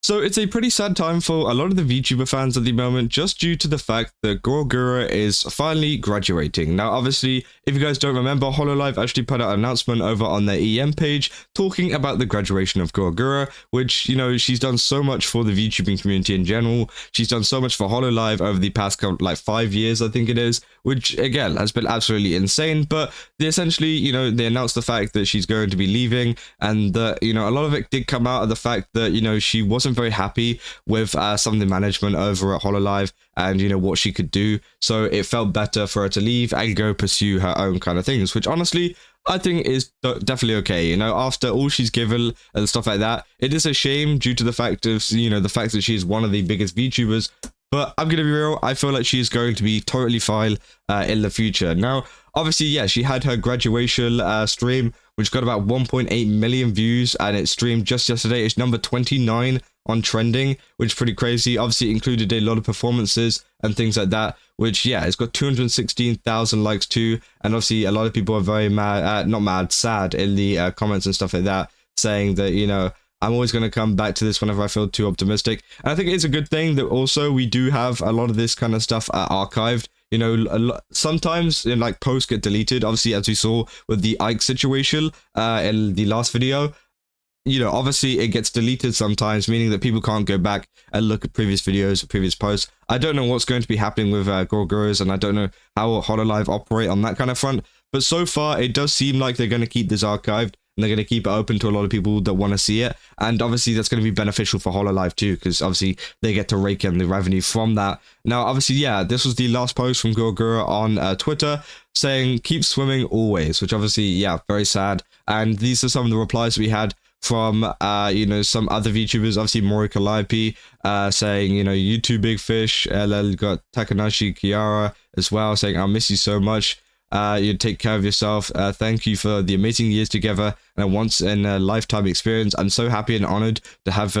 So it's a pretty sad time for a lot of the VTuber fans at the moment, just due to the fact that Gawr Gura is finally graduating. Now, obviously, if you guys don't remember, hololive actually put out an announcement over on their EM page talking about the graduation of Gawr Gura, which, you know, she's done so much for the VTubing community in general. She's done so much for hololive over the past, like, 5 years, I think it is, which, again, has been absolutely insane. But they essentially, you know, they announced the fact that she's going to be leaving, and that, you know, a lot of it did come out of the fact that, you know, she wasn't very happy with some of the management over at hololive and, you know, what she could do. So it felt better for her to leave and go pursue her own kind of things, which honestly I think is definitely okay. You know, after all she's given and stuff like that, it is a shame due to the fact of, you know, the fact that she's one of the biggest VTubers. But I'm going to be real, I feel like she's going to be totally fine in the future. Now, obviously, yeah, she had her graduation stream, which got about 1.8 million views, and it streamed just yesterday. It's number 29 on trending, which is pretty crazy. Obviously, it included a lot of performances and things like that, which, yeah, it's got 216,000 likes too. And obviously, a lot of people are very mad, not mad, sad in the comments and stuff like that, saying that, you know, I'm always going to come back to this whenever I feel too optimistic. And I think it's a good thing that also we do have a lot of this kind of stuff archived. You know, sometimes like posts get deleted, obviously, as we saw with the Ike situation in the last video. You know, obviously it gets deleted sometimes, meaning that people can't go back and look at previous videos or previous posts. I don't know what's going to be happening with Gawr Gura's, and I don't know how hololive operate on that kind of front. But so far, it does seem like they're going to keep this archived, and they're going to keep it open to a lot of people that want to see it. And obviously, that's going to be beneficial for hololive too, because obviously they get to rake in the revenue from that. Now, obviously, yeah, this was the last post from Gawr Gura on Twitter saying, "Keep swimming always," which obviously, yeah, very sad. And these are some of the replies we had from, you know, some other VTubers, obviously Mori Calliope, saying, you know, you too big fish. LL got Takanashi Kiara as well, saying, "I'll miss you so much. You take care of yourself. Thank you for the amazing years together and a once in a lifetime experience. I'm so happy and honored to have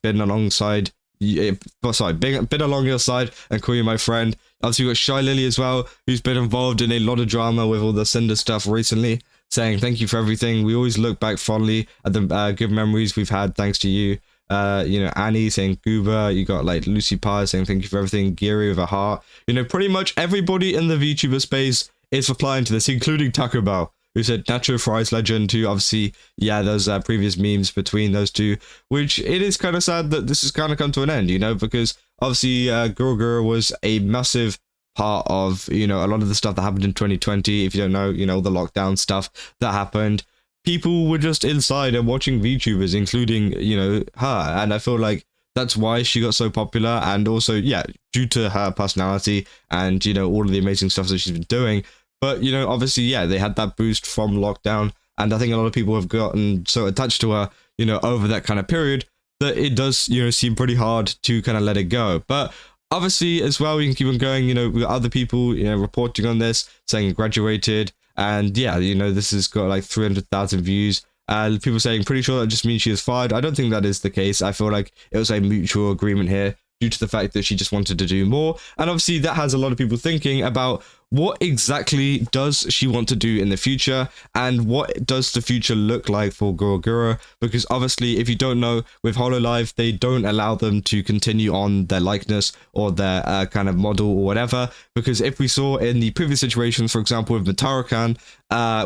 been alongside been along your side and call you my friend." Obviously, we've got Shylily as well, who's been involved in a lot of drama with all the Sinder stuff recently, saying, "Thank you for everything. We always look back fondly at the good memories we've had thanks to you." You know, Annie saying Goober. You got like Lucy Pie saying, "Thank you for everything." Geary with a heart. You know, pretty much everybody in the VTuber space is replying to this, including Taco Bell, who said Nacho Fries legend too. Obviously, yeah, there's previous memes between those two, which it is kind of sad that this has kind of come to an end, you know, because obviously Gura Gura was a massive part of, you know, a lot of the stuff that happened in 2020. If you don't know, you know, the lockdown stuff that happened, people were just inside and watching VTubers, including, you know, her. And I feel like that's why she got so popular, and also, yeah, due to her personality and, you know, all of the amazing stuff that she's been doing. But, you know, obviously, yeah, they had that boost from lockdown, and I think a lot of people have gotten so attached to her, you know, over that kind of period, that it does, you know, seem pretty hard to kind of let it go. But obviously, as well, we can keep on going. You know, we've got other people, you know, reporting on this, saying it graduated, and yeah, you know, this has got like 300,000 views. People saying, pretty sure that just means she is fired. I don't think that is the case. I feel like it was a mutual agreement here, due to the fact that she just wanted to do more. And obviously that has a lot of people thinking about what exactly does she want to do in the future, and what does the future look like for Gawr Gura, because obviously, if you don't know, with hololive, they don't allow them to continue on their likeness or their kind of model or whatever, because if we saw in the previous situations, for example, with Matarokan,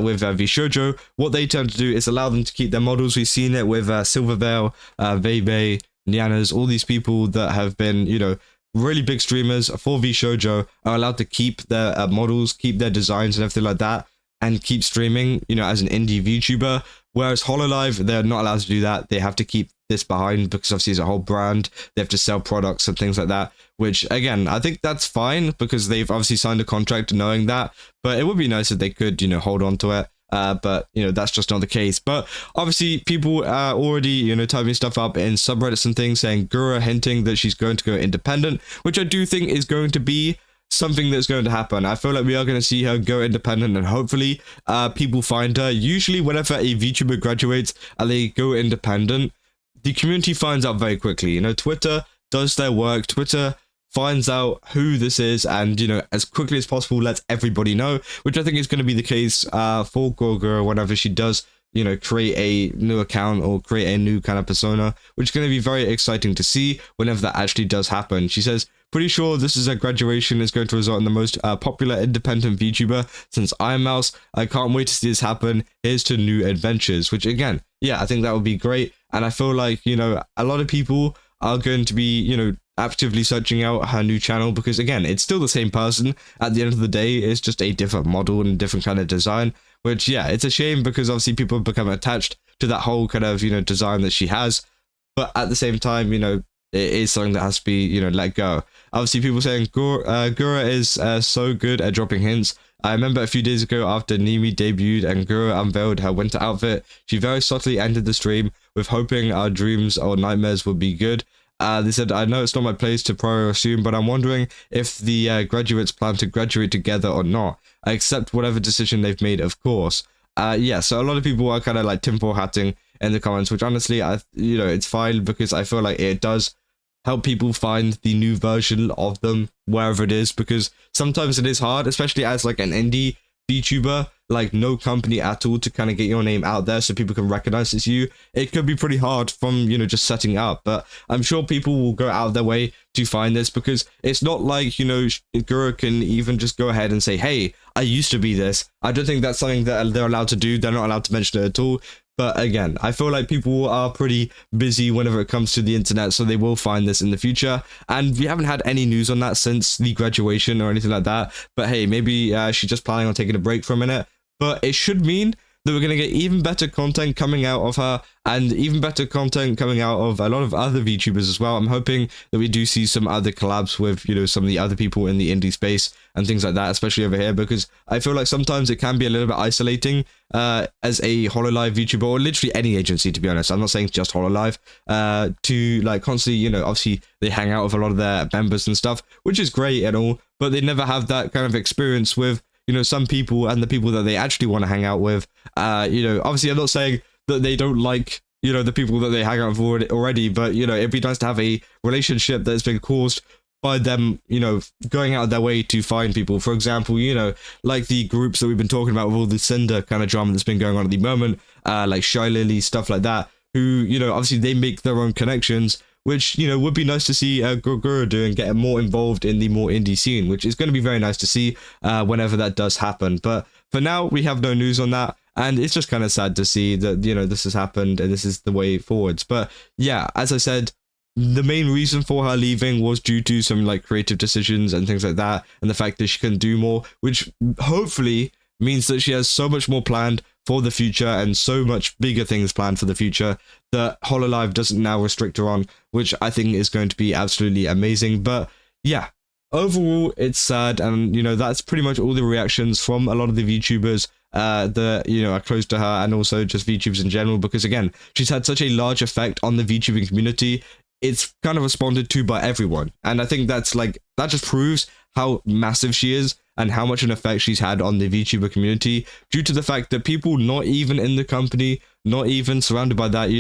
with VShojo, what they tend to do is allow them to keep their models. We've seen it with Silvervale, VTubers, Nyanas, all these people that have been, you know, really big streamers for VShojo are allowed to keep their models, keep their designs and everything like that, and keep streaming, you know, as an indie VTuber. Whereas hololive, they're not allowed to do that. They have to keep this behind, because obviously it's a whole brand. They have to sell products and things like that, which again, I think that's fine, because they've obviously signed a contract knowing that. But it would be nice if they could, you know, hold on to it. But, you know, that's just not the case. But obviously people are already, you know, typing stuff up in subreddits and things, saying Gura hinting that she's going to go independent, which I do think is going to be something that's going to happen. I feel like we are going to see her go independent, and hopefully people find her. Usually whenever a VTuber graduates and they go independent, the community finds out very quickly. You know, Twitter does their work. Twitter finds out who this is, and, you know, as quickly as possible lets everybody know, which I think is going to be the case for Gawr Gura whenever she does create a new account or create a new kind of persona, which is going to be very exciting to see whenever that actually does happen. She says, pretty sure this is a graduation is going to result in the most popular independent VTuber since Iron Mouse. I can't wait to see this happen. Here's to new adventures, which again, yeah, I think that would be great. And I feel like, a lot of people are going to be, actively searching out her new channel because again, it's still the same person. At the end of the day, it's just a different model and a different kind of design, which, yeah, it's a shame because obviously people become attached to that whole kind of, design that she has. But at the same time, it is something that has to be, let go. Obviously, people saying Gura is so good at dropping hints. I remember a few days ago after Nimi debuted and Gura unveiled her winter outfit, she very subtly ended the stream with hoping our dreams or nightmares would be good. They said, I know it's not my place to prior assume, but I'm wondering if the graduates plan to graduate together or not. I accept whatever decision they've made, of course. Yeah, so a lot of people are kind of like tinfoil hatting in the comments, which honestly, it's fine because I feel like it does help people find the new version of them wherever it is, because sometimes it is hard, especially as like an indie VTuber, like no company at all to kind of get your name out there so people can recognize it's you. It could be pretty hard from, just setting up, but I'm sure people will go out of their way to find this because it's not like, Gura can even just go ahead and say, hey, I used to be this. I don't think that's something that they're allowed to do. They're not allowed to mention it at all. But again, I feel like people are pretty busy whenever it comes to the internet, so they will find this in the future. And we haven't had any news on that since the graduation or anything like that. But hey, maybe she's just planning on taking a break for a minute. But it should mean that we're going to get even better content coming out of her and even better content coming out of a lot of other VTubers as well. I'm hoping that we do see some other collabs with, some of the other people in the indie space and things like that, especially over here, because I feel like sometimes it can be a little bit isolating as a hololive VTuber or literally any agency, to be honest. I'm not saying just hololive, to like constantly, obviously they hang out with a lot of their members and stuff, which is great and all, but they never have that kind of experience with some people and the people that they actually want to hang out with. Obviously I'm not saying that they don't like, the people that they hang out with already, but, it'd be nice to have a relationship that's been caused by them, going out of their way to find people. For example, like the groups that we've been talking about with all the Cinder kind of drama that's been going on at the moment, like Shylily, stuff like that, who, obviously they make their own connections, which, would be nice to see Gawr Gura do and get more involved in the more indie scene, which is going to be very nice to see whenever that does happen. But for now, we have no news on that, and it's just kind of sad to see that, this has happened and this is the way forwards. But yeah, as I said, the main reason for her leaving was due to some like creative decisions and things like that, and the fact that she can do more, which hopefully means that she has so much more planned for the future and so much bigger things planned for the future that hololive doesn't now restrict her on, which I think is going to be absolutely amazing. But yeah, overall it's sad, and that's pretty much all the reactions from a lot of the VTubers that are close to her, and also just VTubers in general, because again, she's had such a large effect on the VTubing community. It's kind of responded to by everyone, and I think that's like, that just proves how massive she is and how much an effect she's had on the VTuber community, due to the fact that people not even in the company, not even surrounded by that,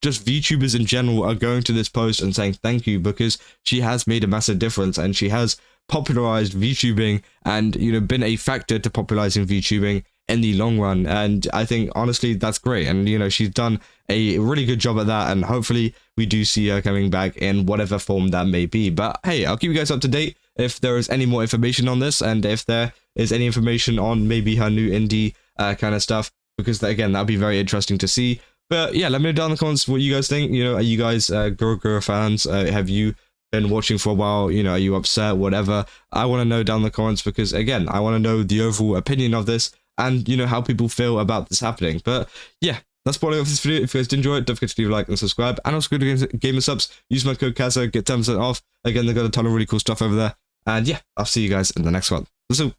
just VTubers in general are going to this post and saying thank you, because she has made a massive difference and she has popularized VTubing and, been a factor to popularizing VTubing in the long run. And I think honestly that's great, and she's done a really good job at that, and hopefully we do see her coming back in whatever form that may be. But hey, I'll keep you guys up to date if there is any more information on this, and if there is any information on maybe her new indie kind of stuff, because again, that'd be very interesting to see. But yeah, let me know down in the comments what you guys think. Are you guys Gura Gura fans? Have you been watching for a while? Are you upset, whatever? I want to know down in the comments, because again, I want to know the overall opinion of this, and how people feel about this happening. But yeah, that's probably all for this video. If you guys did enjoy it, don't forget to leave a like and subscribe, and also go to Gamer Subs, use my code Kaza, get 10% off. Again, they've got a ton of really cool stuff over there. And yeah, I'll see you guys in the next one. So